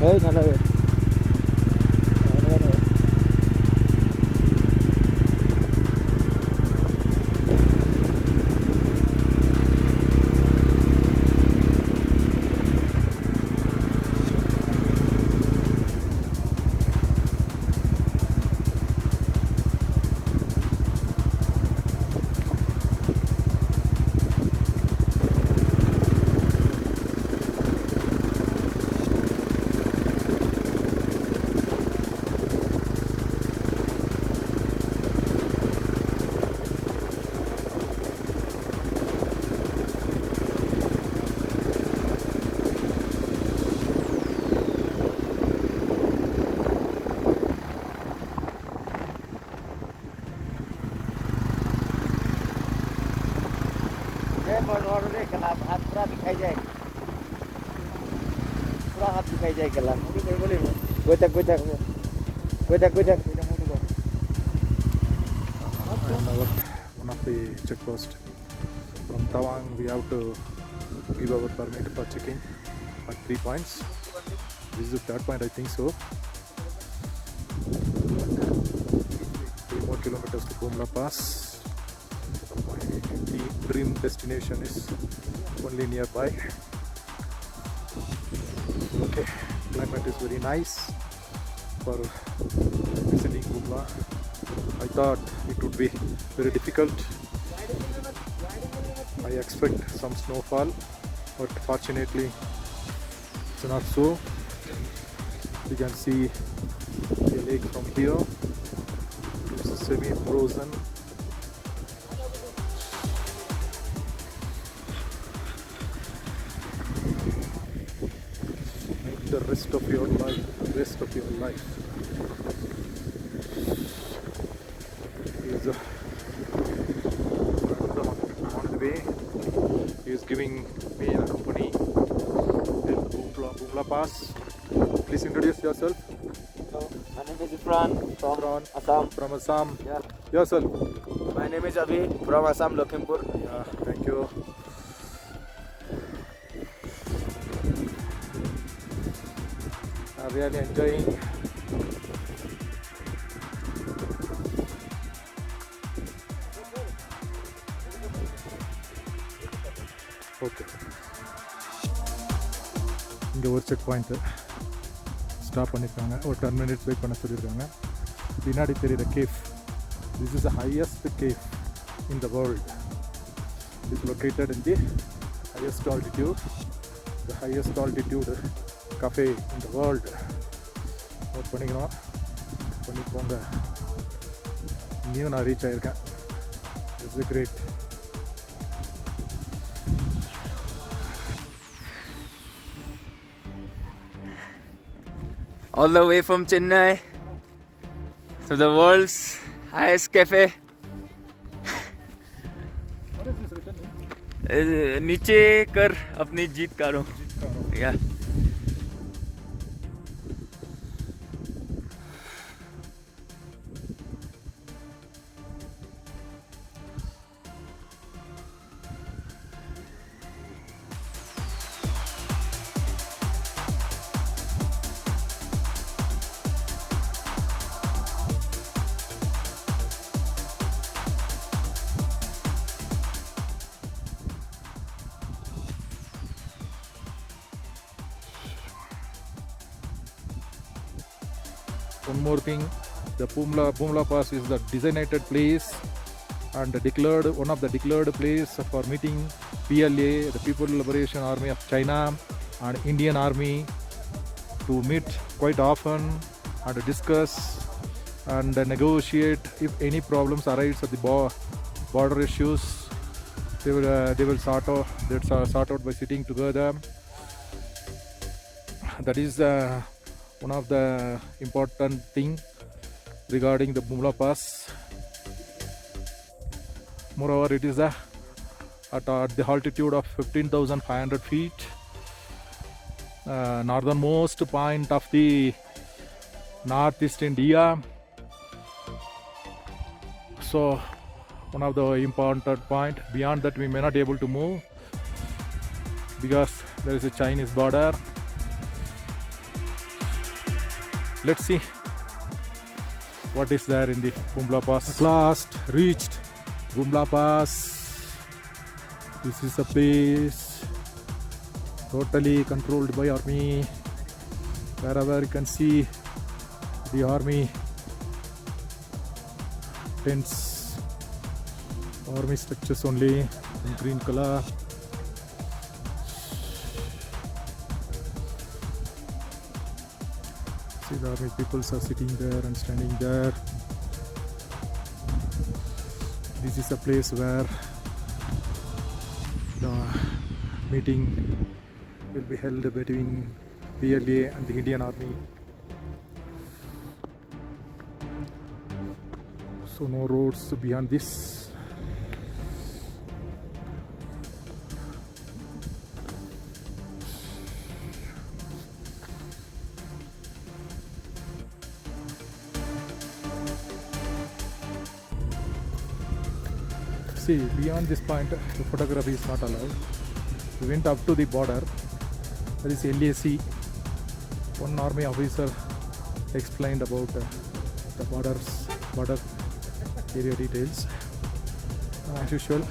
Hey, nalawe. हाथ पूरा दिखाई जाएगा, पूरा हाथ दिखाई जाएगा। One of the checkposts from Tawang, we have to give our permit for checking at 3 points. This is the third point, I think so. 3 more kilometers to Bumla Pass. The dream destination is only nearby. Okay, climate is very nice for visiting Bumla. I thought it would be very difficult. I expect some snowfall, but fortunately it's not so. You can see the lake from here. It's semi-frozen. The rest of your life. Is on the way. He is giving me a company in Bumla Pass. Please introduce yourself. Hello, my name is Ifran from Assam. From Assam. Yeah. Yourself. My name is Avi from Assam, Lakhimpur. Yeah, thank you. I'm really enjoying. Okay. இங்கே ஒரு check point stop பண்ணியிருக்காங்க. ஒரு 10 minutes wait பண்ண சொல்லியிருக்காங்க. பின்னாடி தெரியுற cafe. This is the highest cave in the world. It is located in the highest altitude. The highest altitude cafe in the world. Note பண்ணிக்கணும், பண்ணிக்கோங்க. இங்கேயும் நான் ரீச் ஆகியிருக்கேன். It's a great. All the way from Chennai to the world's highest cafe. What is this written? नीचे कर अपनी जीत कारो. Yeah. One more thing, the Bumla Pass is the designated place and declared one of the declared place for meeting PLA, the People Liberation Army of China, and Indian Army to meet quite often and discuss and negotiate if any problems arise at the border issues. They will sort out by sitting together. That is one of the important thing regarding the Bumla Pass. Moreover, it is at the altitude of 15,500 feet, northernmost point of the northeast India. So one of the important point. Beyond that, we may not be able to move because there is a Chinese border. Let's see what is there in the Bumla Pass. At last reached Bumla Pass. This is a place totally controlled by army. Wherever you can see the army tents, army structures only in green color. See, the army peoples are sitting there and standing there. This is a place where the meeting will be held between PLA and the Indian Army. So no roads beyond this. See, beyond this point, the photography is not allowed. We went up to the border. There is LAC. One army officer explained about the border area details. As usual,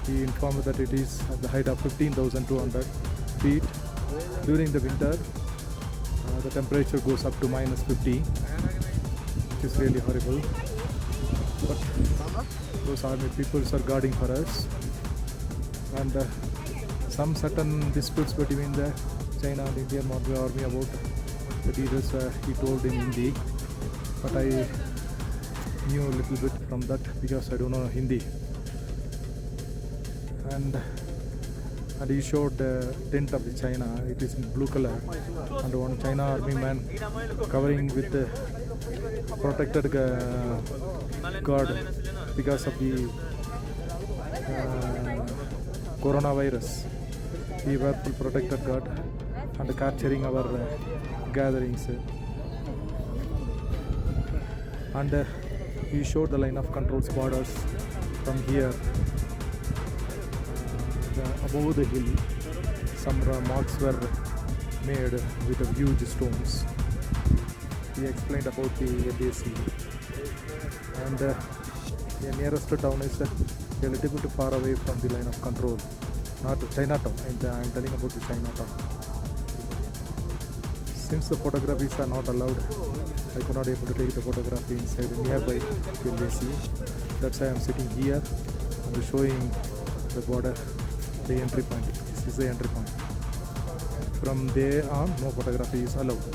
he informed that it is at the height of 15,200 feet. During the winter, the temperature goes up to -50, which is really horrible. But those army peoples are guarding for us, and some certain disputes between the China and Indian Army about the details he told in Hindi, but I knew a little bit from that because I don't know Hindi. And he showed the tent of the China. It is in blue color, and one China army man covering with the protected guard because of the coronavirus. He wear full protected guard and capturing our gatherings. And he showed the line of controls borders from here. Above the hill, some marks were made with huge stones. He explained about the LAC, and the nearest town is a little bit far away from the line of control, not Chinatown. I am telling about the Chinatown. Since the photographies are not allowed, I could not able to take the photography inside nearby LAC. That's why I am sitting here and showing the border, the entry point. This is the entry point. From there on, no photography is allowed.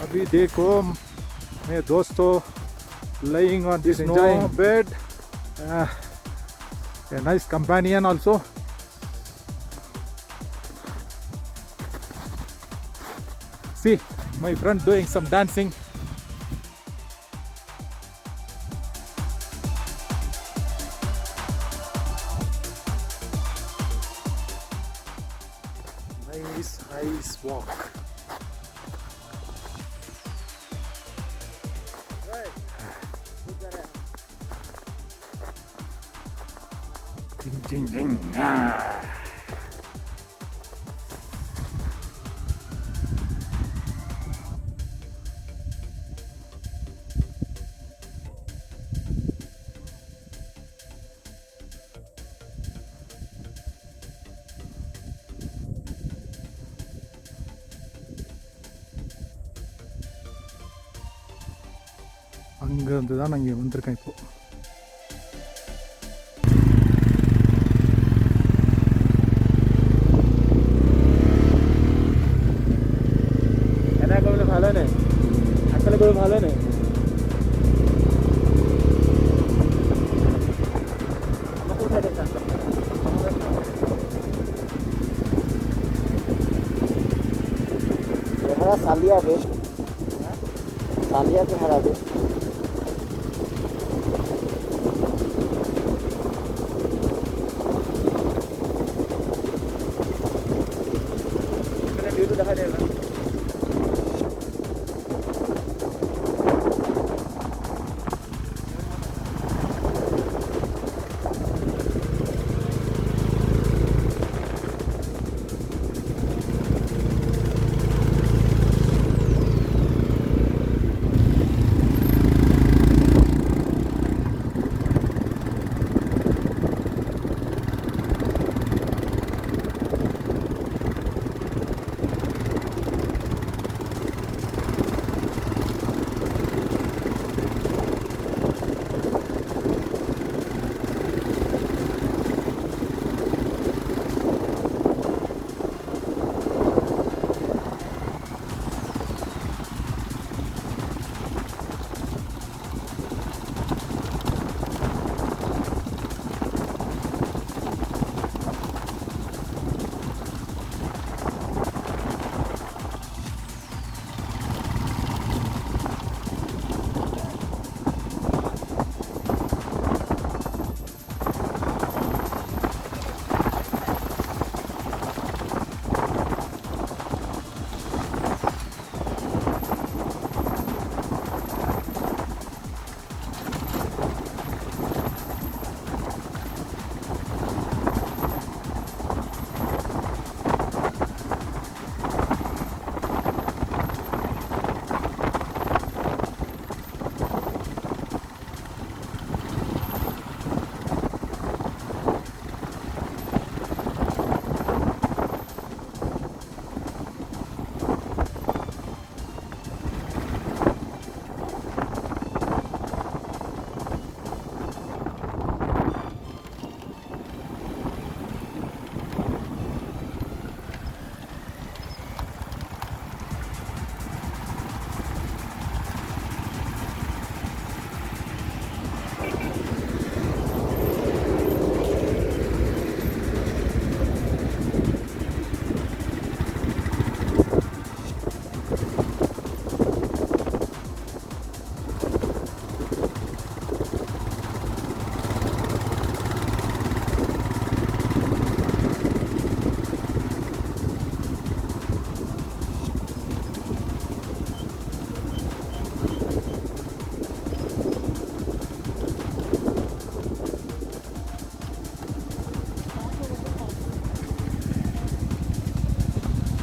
अभी देखो मेरे दोस्तों laying on this snow bed, a nice companion also. See my friend doing some dancing. Nice walk. Ding, ding, ding. அங்கேருந்து தான் நான் இங்கே வந்திருக்கேன் இப்போ. ভালো নেই আসলে করে ভালো নেই আমাকে উঠে দেখা हरा सालिया वेस्ट, सालिया के हरा वेस्ट। দেখা যায় না।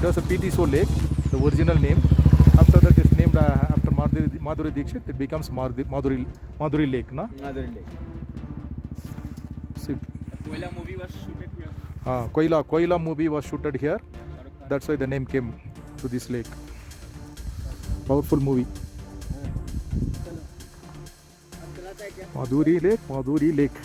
It was a PTSO lake, the original name. After that, it's named after Madhuri Dixit. It becomes Madhuri Lake, no? Madhuri Lake. See, Koila movie was shooted here. Koila movie was shooted here. That's why the name came to this lake. Powerful movie. Madhuri Lake.